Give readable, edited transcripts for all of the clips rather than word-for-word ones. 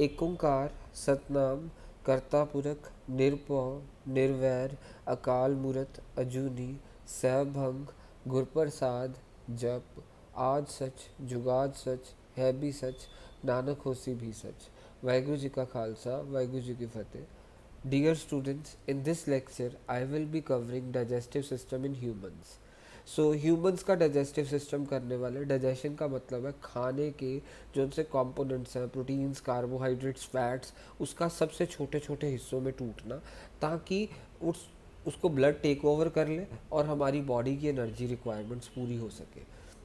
एक ओंकार सतनाम करता पुरख निरपौ निर्वैर अकाल मूरत अजूनी सहभंग गुरप्रसाद जप। आज सच जुगाद सच है भी सच नानक होसी भी सच। वाहिगुरु जी का खालसा वाहिगुरु जी की फतेह। Dear students, in this lecture I will be covering digestive system in humans. So humans का डाइजेस्टिव सिस्टम करने वाले, डाइजेशन का मतलब है खाने के जो उनसे कंपोनेंट्स हैं, प्रोटीन्स, कार्बोहाइड्रेट्स, फैट्स, उसका सबसे छोटे छोटे हिस्सों में टूटना, ताकि उसको ब्लड टेक ओवर कर ले और हमारी बॉडी की एनर्जी रिक्वायरमेंट्स पूरी हो सके।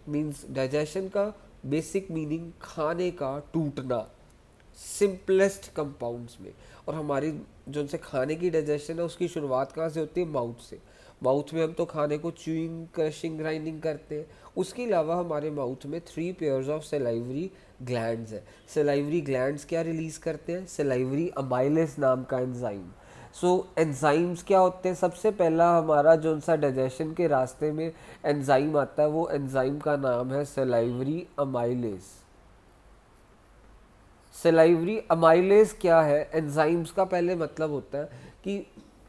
मीन्स डाइजेशन का बेसिक मीनिंग खाने का टूटना सिंपलेस्ट कंपाउंड्स में। और हमारी जो उनसे खाने की डाइजेशन है उसकी शुरुआत कहाँ से होती है? माउथ से। माउथ में हम तो खाने को च्यूइंग, क्रशिंग, ग्राइंडिंग करते हैं। उसके अलावा हमारे माउथ में 3 पेयर्स ऑफ सेलाइवरी ग्लैंड्स है। सेलाइवरी ग्लैंड्स क्या रिलीज करते हैं? सेलाइवरी अमाइलेस नाम का एंजाइम। सो एंजाइम्स क्या होते हैं? सबसे पहला हमारा जो सा डाइजेशन के रास्ते में एंजाइम आता है, वो एंजाइम का नाम है सेलाइवरी अमाइलेस। सेलाइवरी अमाइलेज क्या है? एंजाइम्स का पहले मतलब होता है कि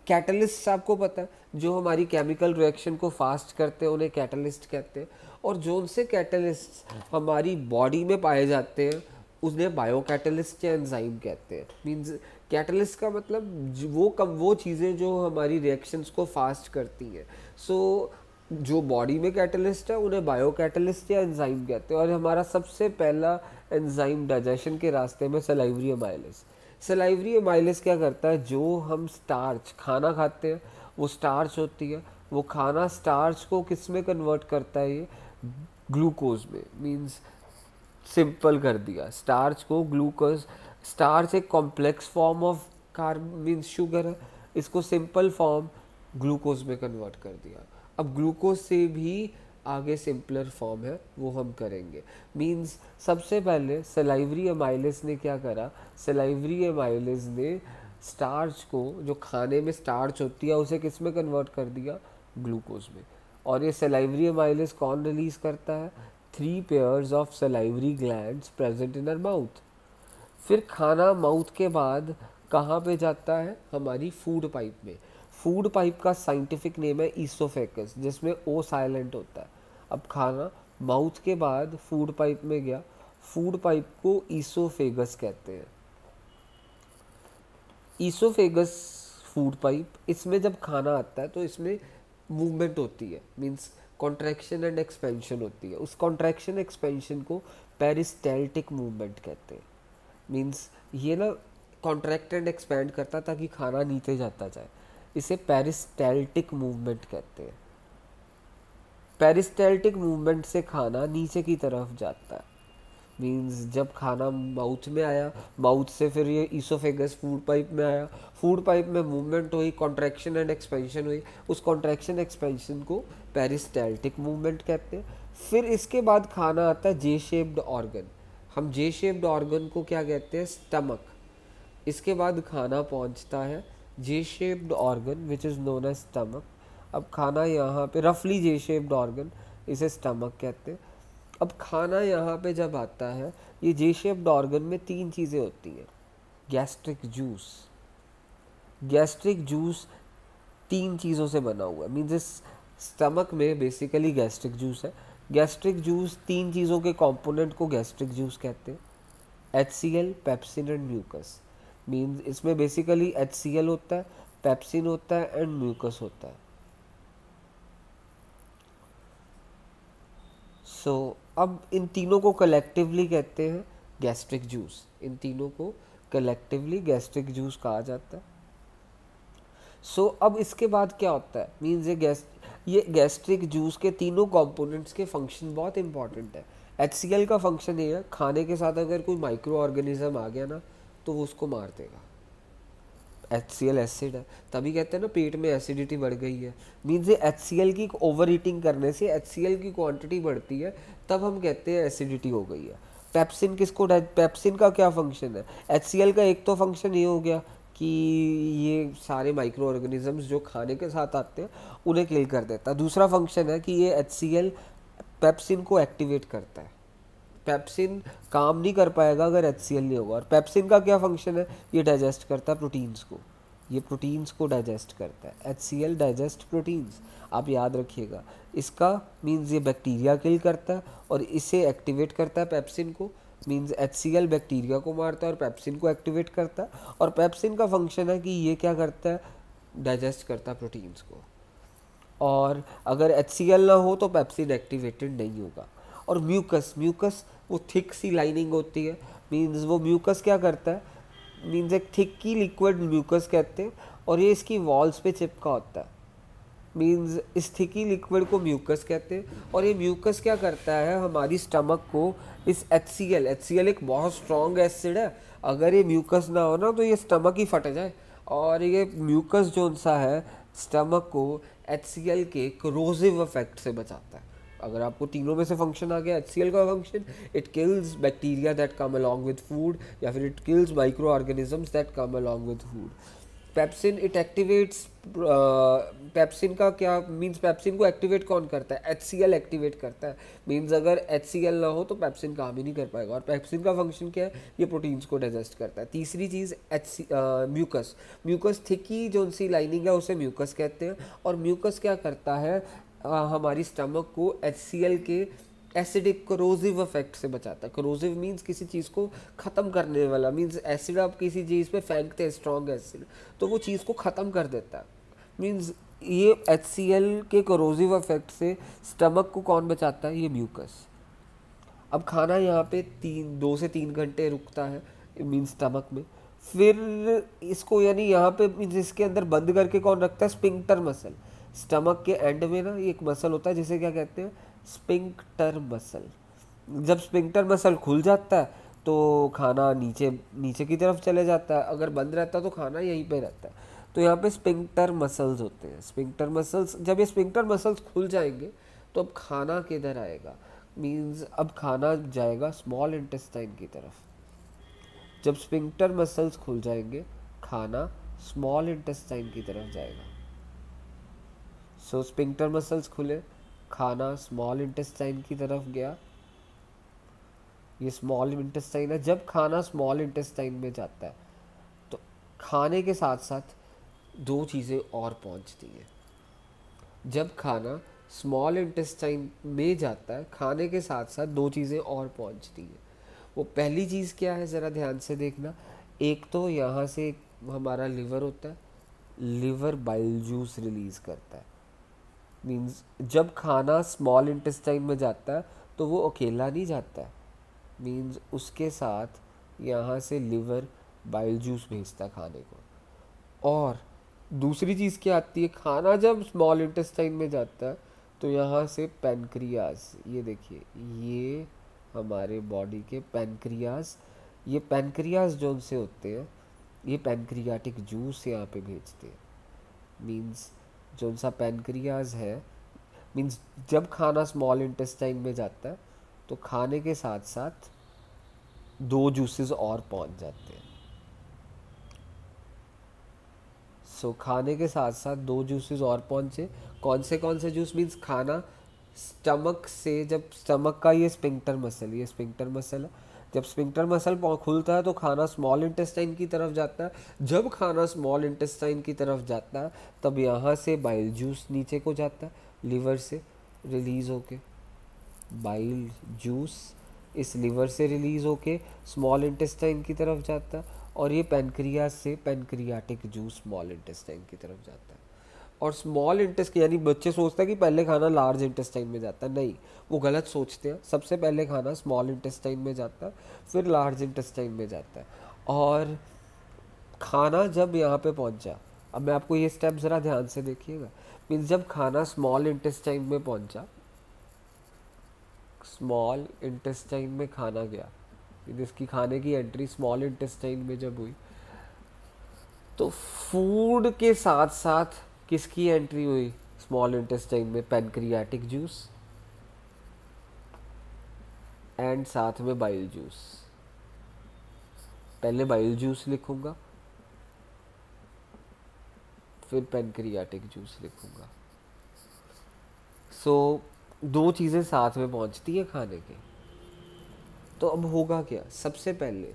कैटलिस्ट, आपको पता है, जो हमारी केमिकल रिएक्शन को फास्ट करते हैं उन्हें कैटलिस्ट कहते हैं। और जो उनसे कैटलिस्ट हमारी बॉडी में पाए जाते हैं उन्हें बायो कैटलिस्ट या एंजाइम कहते हैं। मीन्स कैटलिस्ट का मतलब वो चीज़ें जो हमारी रिएक्शंस को फास्ट करती हैं। सो जो बॉडी में कैटलिस्ट है उन्हें बायो कैटलिस्ट या एंजाइम कहते हैं। और हमारा सबसे पहला एंजाइम डाइजेशन के रास्ते में सेलाइवरी अमाइलेज। सेलाइवरी अमाइलेज क्या करता है? जो हम स्टार्च खाना खाते हैं वो स्टार्च होती है, वो खाना स्टार्च को किस में कन्वर्ट करता है? ये ग्लूकोज में। मीन्स सिंपल कर दिया, स्टार्च को ग्लूकोज। स्टार्च एक complex form of carb means sugar है, इसको सिंपल फॉर्म ग्लूकोज में कन्वर्ट कर दिया। अब ग्लूकोज से भी आगे सिंपलर फॉर्म है वो हम करेंगे। मीन्स सबसे पहले सेलाइवरी अमाइलेज ने क्या करा? सेलाइवरी अमाइलेज ने स्टार्च को, जो खाने में स्टार्च होती है, उसे किस में कन्वर्ट कर दिया? ग्लूकोज में। और ये सेलाइवरी अमाइलेज कौन रिलीज करता है? 3 pairs of salivary glands present in our mouth. फिर खाना माउथ के बाद कहाँ पे जाता है? हमारी फूड पाइप में। फूड पाइप का साइंटिफिक नेम है ईसोफेगस, जिसमें ओ साइलेंट होता है। अब खाना माउथ के बाद फूड पाइप में गया, फूड पाइप को ईसोफेगस कहते हैं। ईसोफेगस फूड पाइप, इसमें जब खाना आता है तो इसमें मूवमेंट होती है। मीन्स कॉन्ट्रैक्शन एंड एक्सपेंशन होती है। उस कॉन्ट्रैक्शन एक्सपेंशन को पेरिस्टैल्टिक मूवमेंट कहते हैं। मीन्स ये ना कॉन्ट्रैक्ट एंड एक्सपैंड करता ताकि खाना नीचे जाता जाए, इसे पेरिस्टैल्टिक मूवमेंट कहते हैं। पेरिस्टैल्टिक मूवमेंट से खाना नीचे की तरफ जाता है। मीन्स जब खाना माउथ में आया, माउथ से फिर ये ईसोफेगस फूड पाइप में आया, फूड पाइप में मूवमेंट हुई, कॉन्ट्रैक्शन एंड एक्सपेंशन हुई, उस कॉन्ट्रैक्शन एक्सपेंशन को पेरिस्टैल्टिक मूवमेंट कहते हैं। फिर इसके बाद खाना आता है जे शेप्ड ऑर्गन। हम जे शेप्ड ऑर्गन को क्या कहते हैं? स्टमक। इसके बाद खाना पहुंचता है J shaped organ which is known as stomach. अब खाना यहाँ पे रफली जे शेप्ड ऑर्गन, इसे स्टमक कहते हैं। अब खाना यहाँ पे जब आता है, ये जे शेप्ड ऑर्गन में 3 चीज़ें होती हैं। गैस्ट्रिक जूस, गैस्ट्रिक जूस 3 चीज़ों से बना हुआ है। मीन्स इस स्टमक में बेसिकली गैस्ट्रिक जूस है। गैस्ट्रिक जूस 3 चीज़ों के कंपोनेंट को गैस्ट्रिक जूस कहते हैं। HCl, pepsin and mucus. Means इसमें बेसिकली HCl होता है, पेप्सिन होता है एंड म्यूकस होता है। सो अब इन तीनों को कलेक्टिवली कहते हैं गैस्ट्रिक जूस। इन तीनों को कलेक्टिवली गैस्ट्रिक जूस कहा जाता है। सो अब इसके बाद क्या होता है? मीन्स ये गैस्ट्रिक जूस के तीनों कंपोनेंट्स के फंक्शन बहुत इंपॉर्टेंट है। HCl का फंक्शन ये है, खाने के साथ अगर कोई माइक्रो ऑर्गेनिज्म आ गया ना तो वो उसको मार देगा। HCl एसिड है, तभी कहते हैं ना पेट में एसिडिटी बढ़ गई है। मीन्स ये HCl की ओवर ईटिंग करने से HCl की क्वांटिटी बढ़ती है, तब हम कहते हैं एसिडिटी हो गई है। पेप्सिन पेप्सिन का क्या फंक्शन है? HCl का एक तो फंक्शन ये हो गया कि ये सारे माइक्रो ऑर्गेनिजम्स जो खाने के साथ आते हैं उन्हें किल कर देता है। दूसरा फंक्शन है कि ये HCl पेप्सिन को एक्टिवेट करता है। पेप्सिन काम नहीं कर पाएगा अगर HCl नहीं होगा। और पेप्सिन का क्या फंक्शन है, ये डाइजेस्ट करता है प्रोटीन्स को, ये प्रोटीन्स को डाइजेस्ट करता है। HCl डाइजेस्ट प्रोटीन्स, आप याद रखिएगा। इसका मीन्स ये बैक्टीरिया किल करता है और इसे एक्टिवेट करता है पेप्सिन को, मीन्स HCl बैक्टीरिया को मारता है और पेप्सिन को एक्टिवेट करता है। और पेप्सिन का फंक्शन है कि ये क्या करता है, डाइजेस्ट करता है प्रोटीन्स को। और अगर HCl ना हो तो पेप्सिन एक्टिवेटेड नहीं होगा। और म्यूकस, म्यूकस वो थिक सी लाइनिंग होती है, मीन्स वो म्यूकस क्या करता है, मीन्स एक थिक लिक्विड म्यूकस कहते हैं, और ये इसकी वॉल्स पे चिपका होता है, मीन्स इस थिकी लिक्विड को म्यूकस कहते हैं। और ये म्यूकस क्या करता है, हमारी स्टमक को इस HCl एक बहुत स्ट्रॉन्ग एसिड है, अगर ये म्यूकस ना हो ना तो ये स्टमक ही फट जाए। और ये म्यूकस जो सा है स्टमक को HCl के करोसिव इफेक्ट से बचाता है। अगर आपको तीनों में से फंक्शन आ गया, HCl का function, it kills bacteria that come along with food, या फिर it kills micro organisms that come along with food. Pepsin it activates, pepsin का क्या मीन्स, पेप्सिन को एक्टिवेट कौन करता है, HCl एक्टिवेट करता है। मीन्स अगर HCl ना हो तो पेप्सिन काम ही नहीं कर पाएगा। और पेप्सिन का फंक्शन क्या है, ये प्रोटीन्स को डाइजेस्ट करता है। तीसरी चीज़ म्यूकस, म्यूकस थिकी जो सी लाइनिंग है उसे म्यूकस कहते हैं। और म्यूकस क्या करता है, हमारी स्टमक को HCl के एसिडिक करोसिव इफेक्ट से बचाता है। करोसिव मीन्स किसी चीज़ को ख़त्म करने वाला, मीन्स एसिड आप किसी चीज़ पे फेंकते हैं स्ट्रॉन्ग एसिड, तो वो चीज़ को ख़त्म कर देता है। मीन्स ये HCl के करोसिव इफेक्ट से स्टमक को कौन बचाता है, ये म्यूकस। अब खाना यहाँ पे 2 से 3 घंटे रुकता है मीन्स स्टमक में, फिर इसको यानी यहाँ पे मीन्स इसके अंदर बंद करके कौन रखता है, स्पिंक्टर मसल। स्टमक के एंड में ना एक मसल होता है जिसे क्या कहते हैं, स्पिंक्टर मसल। जब स्पिंक्टर मसल खुल जाता है तो खाना नीचे नीचे की तरफ चले जाता है, अगर बंद रहता है तो खाना यहीं पे रहता है। तो यहाँ पे स्पिंक्टर मसल्स होते हैं। स्पिंक्टर मसल्स, जब ये स्पिंक्टर मसल्स खुल जाएंगे तो अब खाना किधर आएगा, मीन्स अब खाना जाएगा स्मॉल इंटेस्टाइन की तरफ। जब स्पिंक्टर मसल्स खुल जाएंगे खाना स्मॉल इंटेस्टाइन की तरफ जाएगा। सो स्पिंक्टर मसल्स खुले, खाना स्मॉल इंटेस्टाइन की तरफ गया, ये स्मॉल इंटेस्टाइन है। जब खाना स्मॉल इंटेस्टाइन में जाता है तो खाने के साथ साथ 2 चीज़ें और पहुंचती हैं। जब खाना स्मॉल इंटेस्टाइन में जाता है खाने के साथ साथ 2 चीज़ें और पहुंचती हैं। वो पहली चीज़ क्या है, ज़रा ध्यान से देखना। एक तो यहाँ से हमारा लिवर होता है, लिवर बाइल जूस रिलीज़ करता है। मीन्स जब खाना स्मॉल इंटेस्टाइन में जाता है तो वो अकेला नहीं जाता है, मीन्स उसके साथ यहाँ से लिवर बाइल जूस भेजता है खाने को। और दूसरी चीज़ क्या आती है, खाना जब स्मॉल इंटेस्टाइन में जाता है तो यहाँ से पैनक्रियाज, ये देखिए ये हमारे बॉडी के पैनक्रियाज, ये पैनक्रियाज जो उनसे होते हैं ये पैनक्रियाटिक जूस यहाँ पे भेजते हैं। मीन्स जो सा पैनक्रियाज है, मीन्स जब खाना स्मॉल इंटेस्टाइन में जाता है तो खाने के साथ साथ 2 जूसेस और पहुंच जाते हैं। सो खाने के साथ साथ 2 जूसेस और पहुंचे। कौन से जूस, मीन्स खाना स्टमक से, जब स्टमक का ये स्पिंक्टर मसल, ये स्पिंक्टर मसल है, जब स्पिंक्टर मसल खुलता है तो खाना स्मॉल इंटेस्टाइन की तरफ जाता है। जब खाना स्मॉल इंटेस्टाइन की तरफ जाता है तब यहाँ से बाइल जूस नीचे को जाता है, लिवर से रिलीज़ होके बाइल जूस इस लिवर से रिलीज़ होके स्मॉल इंटेस्टाइन की तरफ जाता है, और ये पैनक्रियाज से पैनक्रियाटिक जूस स्मॉल इंटेस्टाइन की तरफ जाता है। और स्मॉल इंटेस्टाइन यानी बच्चे सोचते हैं कि पहले खाना लार्ज इंटेस्टाइन में जाता है, नहीं, वो गलत सोचते हैं। सबसे पहले खाना स्मॉल इंटेस्टाइन में जाता है, फिर लार्ज इंटेस्टाइन में जाता है। और खाना जब यहाँ पे पहुँचा, अब मैं आपको ये स्टेप ज़रा ध्यान से देखिएगा। मीन्स जब खाना स्मॉल इंटेस्टाइन में पहुँचा, स्मॉल इंटेस्टाइन में खाना गया, इसकी खाने की एंट्री स्मॉल इंटेस्टाइन में जब हुई तो फूड के साथ साथ किसकी एंट्री हुई स्मॉल इंटेस्टाइन में, पैनक्रियाटिक जूस एंड साथ में बाइल जूस। पहले बाइल जूस लिखूंगा फिर पैनक्रियाटिक जूस लिखूंगा। सो 2 चीज़ें साथ में पहुंचती है खाने के। तो अब होगा क्या, सबसे पहले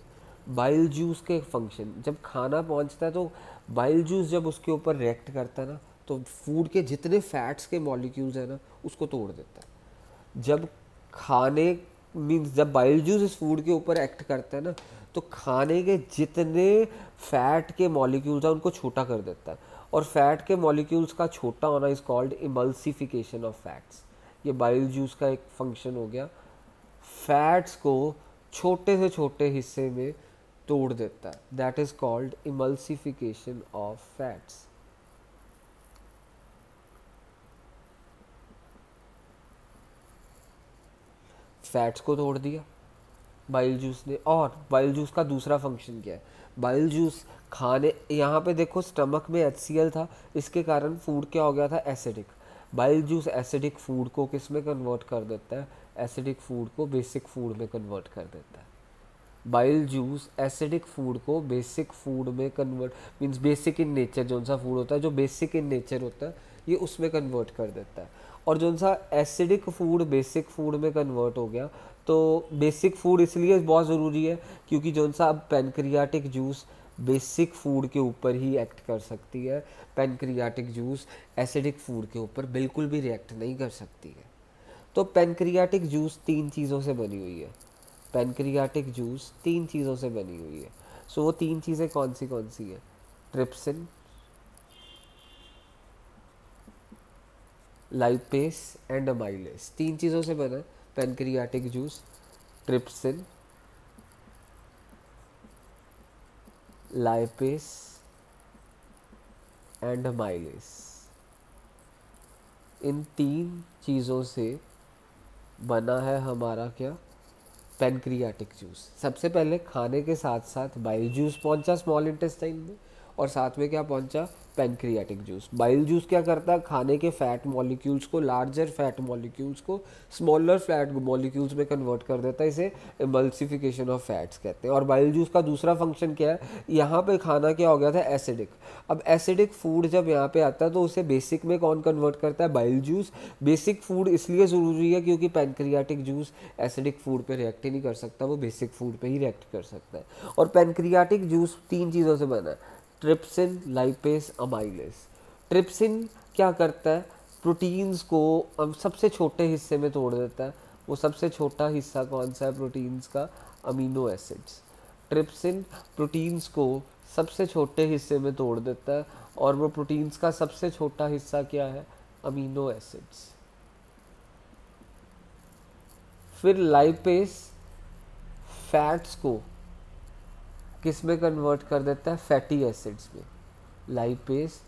बाइल जूस के फंक्शन, जब खाना पहुंचता है तो बाइल जूस जब उसके ऊपर रिएक्ट करता है ना, तो फूड के जितने फैट्स के मॉलिक्यूल्स हैं ना उसको तोड़ देता है। जब खाने मीन्स जब बाइल जूस इस फूड के ऊपर एक्ट करता है ना, तो खाने के जितने फैट के मॉलिक्यूल्स हैं उनको छोटा कर देता है, और फैट के मॉलिक्यूल्स का छोटा होना is called emulsification of fats. ये बाइल जूस का एक फंक्शन हो गया, फैट्स को छोटे से छोटे हिस्से में तोड़ देता है, that is called emulsification of fats. Fats को तोड़ दिया बाइल जूस ने। और बाइल जूस का दूसरा फंक्शन क्या है, बाइल जूस खाने, यहाँ पे देखो स्टमक में HCl था, इसके कारण फूड क्या हो गया था, acidic. Bile juice acidic food को किस में कन्वर्ट कर देता है, एसिडिक फूड को बेसिक फूड में कन्वर्ट कर देता है। बाइल जूस एसिडिक फूड को बेसिक फूड में convert, means basic in nature, जो सा फूड होता है जो बेसिक इन नेचर होता है ये उसमें कन्वर्ट कर देता है। और जो सा एसिडिक फूड बेसिक फूड में कन्वर्ट हो गया, तो बेसिक फूड इसलिए बहुत ज़रूरी है क्योंकि जो सा अब पेनक्रियाटिक जूस बेसिक फूड के ऊपर ही एक्ट कर सकती है, पेनक्रियाटिक जूस एसिडिक फूड के ऊपर बिल्कुल भी रिएक्ट नहीं कर सकती है। तो पेनक्रियाटिक जूस 3 चीज़ों से बनी हुई है, पेनक्रियाटिक जूस 3 चीज़ों से बनी हुई है। सो वो 3 चीज़ें कौन सी है, ट्रिप्सिन, लाइपेस एंड अमाइलेस, 3 चीज़ों से बना है pancreatic juice, trypsin, lipase and amylase. इन 3 चीज़ों से बना है हमारा क्या, पेनक्रियाटिक जूस। सबसे पहले खाने के साथ साथ बाइल जूस पहुंचा स्मॉल इंटेस्टाइन में, और साथ में क्या पहुंचा, पेनक्रियाटिक जूस। बाइल जूस क्या करता है, खाने के फैट मॉलिक्यूल्स को, लार्जर फैट मॉलिक्यूल्स को स्मॉलर फैट मॉलिक्यूल्स में कन्वर्ट कर देता है, इसे एमल्सिफिकेशन ऑफ फैट्स कहते हैं। और बाइल जूस का दूसरा फंक्शन क्या है, यहाँ पे खाना क्या हो गया था, एसिडिक। अब एसिडिक फूड जब यहाँ पे आता है तो उसे बेसिक में कौन कन्वर्ट करता है, बाइल जूस। बेसिक फूड इसलिए ज़रूरी है क्योंकि पेनक्रियाटिक जूस एसिडिक फूड पे रिएक्ट ही नहीं कर सकता, वो बेसिक फूड पे ही रिएक्ट कर सकता है। और पेनक्रियाटिक जूस 3 चीज़ों से बना है, ट्रिप्सिन, लाइपेस, अमाइलेस। ट्रिप्सिन क्या करता है, प्रोटीन्स को सबसे छोटे हिस्से में तोड़ देता है। वो सबसे छोटा हिस्सा कौन सा है प्रोटीन्स का, अमीनो एसिड्स। ट्रिप्सिन प्रोटीन्स को सबसे छोटे हिस्से में तोड़ देता है, और वो प्रोटीन्स का सबसे छोटा हिस्सा क्या है, अमीनो एसिड्स। फिर लाइपेस फैट्स को किस में कन्वर्ट कर देता है, फैटी एसिड्स में। लाइपेस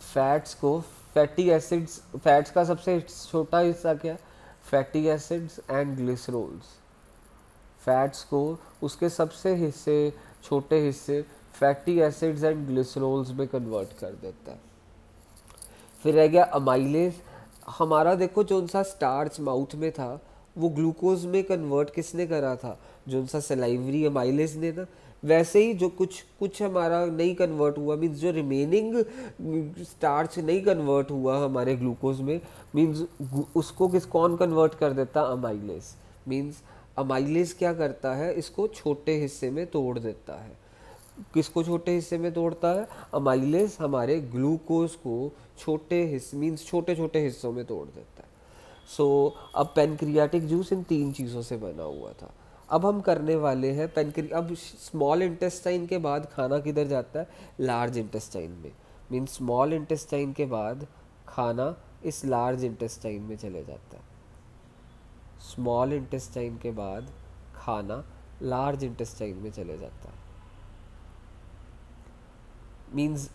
फैट्स को, फैटी एसिड्स, फैट्स का सबसे छोटा हिस्सा क्या है, फैटी एसिड्स एंड ग्लिसरोल्स। फैट्स को उसके सबसे छोटे हिस्से फैटी एसिड्स एंड ग्लिसरोल्स में कन्वर्ट कर देता है। फिर रह गया अमाइलेज। हमारा देखो जो सा स्टार्च माउथ में था वो ग्लूकोज में कन्वर्ट किसने करा था, जो सा सलाइवरी अमाइलेज ने ना। वैसे ही जो कुछ हमारा नहीं कन्वर्ट हुआ, मीन्स जो रिमेनिंग स्टार्च नहीं कन्वर्ट हुआ हमारे ग्लूकोज में, मीन्स उसको कौन कन्वर्ट कर देता, अमाइलेज। मीन्स अमाइलेज क्या करता है, इसको छोटे हिस्से में तोड़ देता है। किसको छोटे हिस्से में तोड़ता है, अमाइलेज हमारे ग्लूकोज को छोटे हिस्से, मीन्स छोटे छोटे हिस्सों में तोड़ देता है। सो अब पेनक्रियाटिक जूस इन 3 चीज़ों से बना हुआ था। अब हम करने वाले हैं अब स्मॉल इंटेस्टाइन के बाद खाना किधर जाता है, लार्ज इंटेस्टाइन में। मीन्स स्मॉल इंटेस्टाइन के बाद खाना इस लार्ज इंटेस्टाइन में चले जाता है। स्मॉल इंटेस्टाइन के बाद खाना लार्ज इंटेस्टाइन में चले जाता है। मीन्स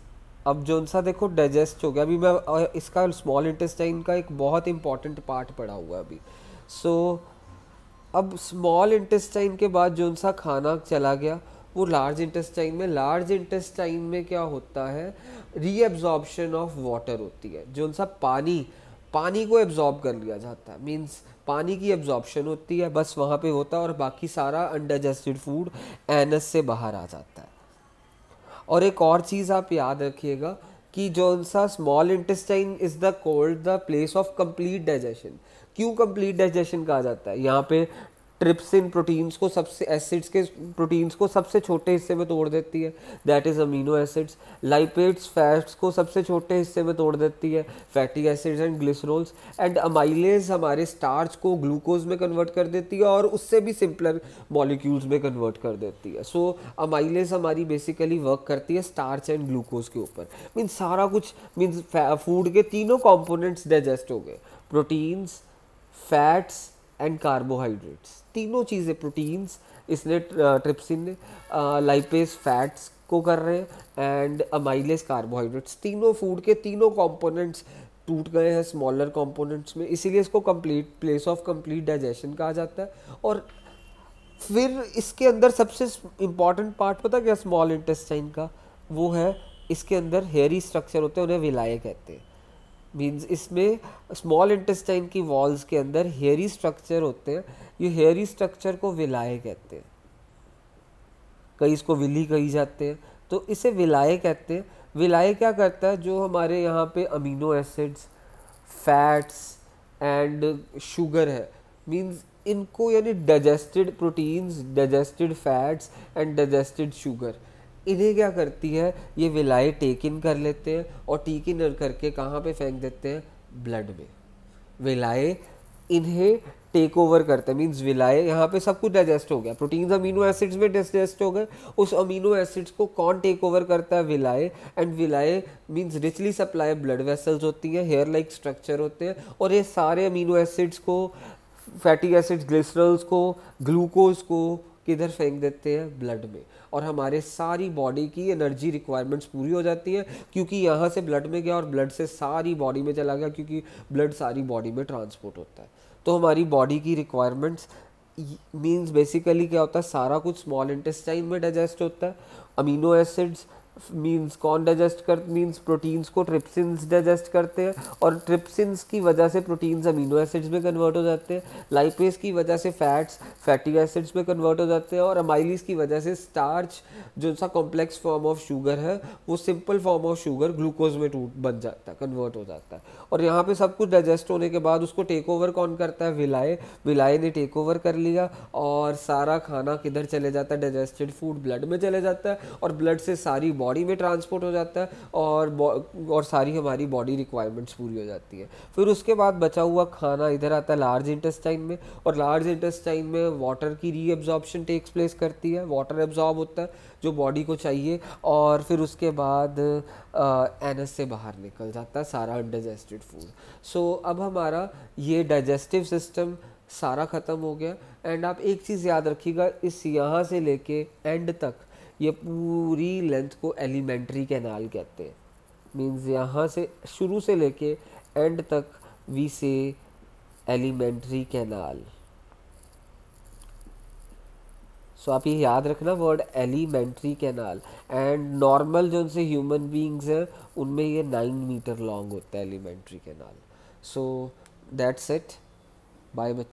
अब जो सा देखो डाइजेस्ट हो गया, अभी मैं इसका स्मॉल इंटेस्टाइन का एक बहुत इंपॉर्टेंट पार्ट पढ़ा हुआ है अभी। सो अब स्मॉल इंटेस्टाइन के बाद जो सा खाना चला गया वो लार्ज इंटेस्टाइन में। लार्ज इंटेस्टाइन में क्या होता है, रीएब्जॉर्प्शन ऑफ वाटर होती है। जो सा पानी को एब्जॉर्ब कर लिया जाता है, मीन्स पानी की एब्जॉर्प्शन होती है, बस वहाँ पे होता है, और बाकी सारा अनडाइजेस्टेड फूड एनस से बाहर आ जाता है। और एक और चीज़ आप याद रखिएगा कि जो सा small intestine is the called the place of complete digestion. क्यों कंप्लीट डाइजेशन कहा जाता है, यहाँ पे ट्रिप्सिन प्रोटीन्स को सबसे एसिड्स के प्रोटीन्स को सबसे छोटे हिस्से में तोड़ देती है, that is amino acids. Lipase fats को सबसे छोटे हिस्से में तोड़ देती है, fatty acids and glycerols. And amylase हमारे स्टार्च को ग्लूकोज में कन्वर्ट कर देती है और उससे भी सिंपलर मॉलिक्यूल्स में कन्वर्ट कर देती है। सो अमाइलेज हमारी बेसिकली वर्क करती है स्टार्च एंड ग्लूकोज के ऊपर। मीन्स सारा कुछ, मीन्स फूड के तीनों कंपोनेंट्स डाइजेस्ट हो गए, प्रोटीन्स, फैट्स एंड कार्बोहाइड्रेट्स, तीनों चीज़ें, प्रोटीन्स इसने ट्रिप्सिन ने, लाइपेज फैट्स को कर रहे हैं एंड अमाइलेज कार्बोहाइड्रेट्स, तीनों फूड के तीनों कंपोनेंट्स टूट गए हैं स्मॉलर कंपोनेंट्स में, इसीलिए इसको complete place of complete digestion कहा जाता है। और फिर इसके अंदर सबसे इम्पॉर्टेंट पार्ट पता क्या स्मॉल इंटेस्टाइन का, वो है इसके अंदर हेयरी स्ट्रक्चर होते हैं, उन्हें विलाय कहते हैं। मीन्स इसमें स्मॉल इंटेस्टाइन की वॉल्स के अंदर हेयरी स्ट्रक्चर होते हैं, ये हेयरी स्ट्रक्चर को विलाय कहते हैं, कई इसको विली कही जाते हैं, तो इसे विलाय कहते हैं। विलाय क्या करता है, जो हमारे यहाँ पे amino acids, fats and sugar है, मीन्स इनको यानी digested proteins, digested fats and digested sugar, इन्हें क्या करती है, ये विलाय टेक इन कर लेते हैं और टेक इन करके कहाँ पे फेंक देते हैं, ब्लड में। विलाय इन्हें टेक ओवर करते हैं, मीन्स विलाय यहाँ पे सब कुछ डाइजेस्ट हो गया, प्रोटीन्स अमीनो एसिड्स में डाइजेस्ट हो गए, उस अमीनो एसिड्स को कौन टेक ओवर करता है, villi. And villi means richly supply blood vessels होती हैं, हेयर लाइक स्ट्रक्चर होते हैं, और ये सारे अमीनो एसिड्स को, फैटी एसिड्स, ग्लिसरॉल्स को, ग्लूकोज को किधर फेंक देते हैं, ब्लड में। और हमारे सारी बॉडी की एनर्जी रिक्वायरमेंट्स पूरी हो जाती है, क्योंकि यहाँ से ब्लड में गया और ब्लड से सारी बॉडी में चला गया, क्योंकि ब्लड सारी बॉडी में ट्रांसपोर्ट होता है। तो हमारी बॉडी की रिक्वायरमेंट्स मीन्स बेसिकली क्या होता है, सारा कुछ स्मॉल इंटेस्टाइन में डाइजेस्ट होता है। अमीनो एसिड्स मीन्स कौन डाइजेस्ट कर, मीन्स प्रोटीन्स को ट्रिप्सिन्स डाइजेस्ट करते हैं, और ट्रिप्सिन्स की वजह से प्रोटीन्स अमीनो एसिड्स में कन्वर्ट हो जाते हैं, लाइपेज की वजह से फैट्स फैटी एसिड्स में कन्वर्ट हो जाते हैं, और अमाइलीज की वजह से स्टार्च जो सा कॉम्प्लेक्स फॉर्म ऑफ शुगर है वो simple form of sugar glucose में बन जाता है, कन्वर्ट हो जाता है। और यहाँ पे सब कुछ डाइजेस्ट होने के बाद उसको टेक ओवर कौन करता है, विलाय। विलाय ने टेक ओवर कर लिया और सारा खाना किधर चले जाता है, डाइजेस्टेड फूड ब्लड में चले जाता है, और ब्लड से सारी बॉडी में ट्रांसपोर्ट हो जाता है, और सारी हमारी बॉडी रिक्वायरमेंट्स पूरी हो जाती है। फिर उसके बाद बचा हुआ खाना इधर आता है लार्ज इंटेस्टाइन में, और लार्ज इंटेस्टाइन में वाटर की रीएब्जॉर्प्शन टेक्स प्लेस करती है, वाटर एब्जॉर्ब होता है जो बॉडी को चाहिए, और फिर उसके बाद एनस से बाहर निकल जाता है सारा अनडाइजेस्टेड फूड। सो अब हमारा ये डाइजेस्टिव सिस्टम सारा ख़त्म हो गया। एंड आप एक चीज़ याद रखिएगा, इस यहाँ से लेके एंड तक ये पूरी लेंथ को एलिमेंट्री कैनाल कहते हैं। मीन्स यहाँ से शुरू से लेके एंड तक वी से एलिमेंट्री कैनाल। सो आप ये याद रखना word alimentary canal. And normal जो उनसे ह्यूमन बींग्स हैं उनमें ये 9 मीटर लॉन्ग होता है alimentary canal. So that's it, bye.